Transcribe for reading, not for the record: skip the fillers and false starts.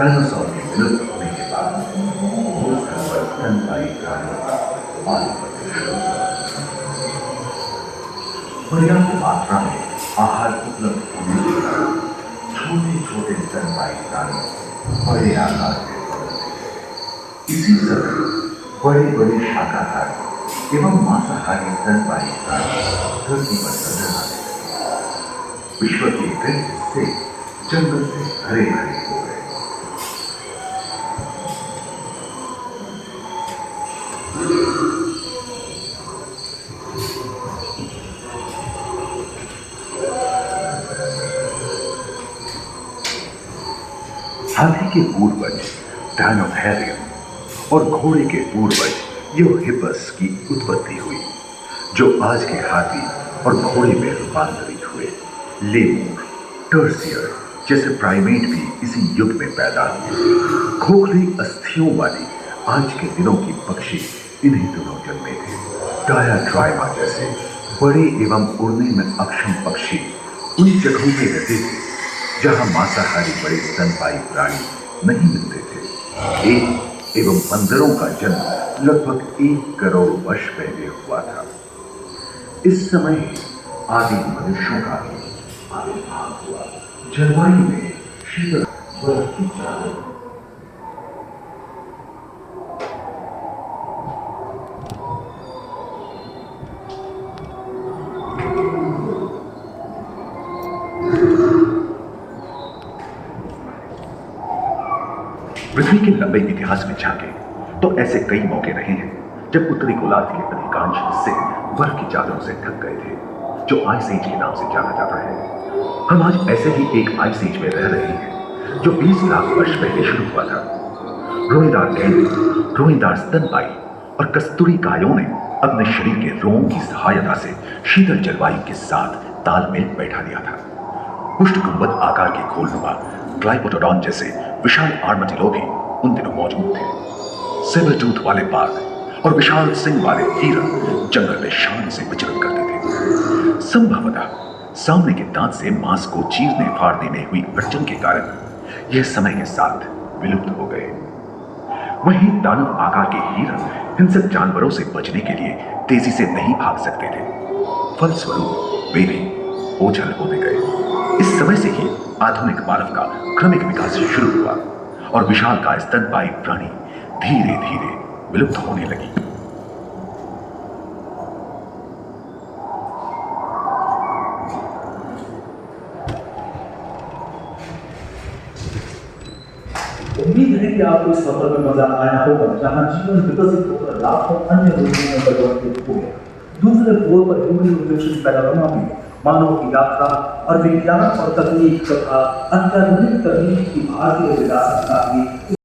Dinosaur के विलुप्त होने के बाद भूस्थल पर स्तनपायी प्राणियों का आधिपत्य शुरू हुआ। पर्याप्त मात्रा में आहार उपलब्ध होने के कारण छोटे छोटे स्तनपायी प्राणी बड़े आकार के हो गए। इसी समय बड़े बड़े शाकाहारी एवं मांसाहारी स्तनपायी प्राणी धरती पर नजर आने लगे। विश्व के कई हिस्से जंगल से हरे भरे हो गए। हाथी के पूर्वज डायनोथेरियम और घोड़े के पूर्वज यूहिपस की उत्पत्ति हुई, जो आज के हाथी और घोड़े में रूपांतरित हुए। लेमूर, टर्सियर जैसे प्राइमेट भी इसी युग में पैदा हुए। खोखली अस्थियों वाली आज के दिनों की पक्षी इन्हीं दिनों जन्मे थे। डायाट्राइमा जैसे बड़े एवं उड़ने में अक्षम पक्षी उन जगहों में रहते थे जहां मांसाहारी बड़े स्तनपायी प्राणी नहीं मिलते थे। एक एवं बंदरों का जन्म लगभग 1 करोड़ वर्ष पहले हुआ था। इस समय आदि मनुष्यों का भी आविर्भाव हुआ। जलवायु में शीतल बर्फ की चादर। पृथ्वी के लंबे इतिहास में झांके तो ऐसे कई मौके रहे हैं जब उत्तरी गोलार्ध के अधिकांश हिस्से बर्फ की चादरों से ढक गए थे, जो आइस एज के नाम से जाना जाता है। हम आज ऐसे ही एक आइस एज में रह रहे हैं जो 20 लाख वर्ष पहले शुरू हुआ था। रोएदार गेंडे, रोएदार स्तनपायी और कस्तूरी कायों ने अपने शरीर के रोमों की सहायता से शीतल जलवायु के साथ तालमेल बैठा दिया था। पुष्ट गुंबद आकार के खोलनुमा ग्लाइपोडोन जैसे विशाल आर्madillo भी उन दिनों मौजूद थे। सेबर टूथ वाले बाघ और विशाल सिंग वाले हिरन जंगल में शान से विचरण करते थे। संभवतः सामने के दांत से मांस को चीरने फाड़ने में हुई अड़चन के कारण यह समय के साथ विलुप्त हो गए। वहीं दानव आकार के हिरन हिंसक जानवरों से बचने के लिए तेजी से नहीं भाग सकते थे। फलस्वरूप वे भी ओझल होते गए। इस समय से ही आधुनिक मानव का क्रमिक विकास शुरू हुआ और विशालकाय स्तनपायी प्राणी धीरे धीरे विलुप्त होने लगी। उम्मीद है कि आपको इस सफर में मजा आया होगा, जहां जीवन विकसित होकर लाखों अन्य रोगियों में परिवर्तित हो गया। दूसरे फ्लोर पर ह्यूमन न्यूट्रिशन पैनोरामा में मानव की यात्रा और विज्ञान और तकनीक तथा अत्याधुनिक तकनीक की भारतीय विरासत का भी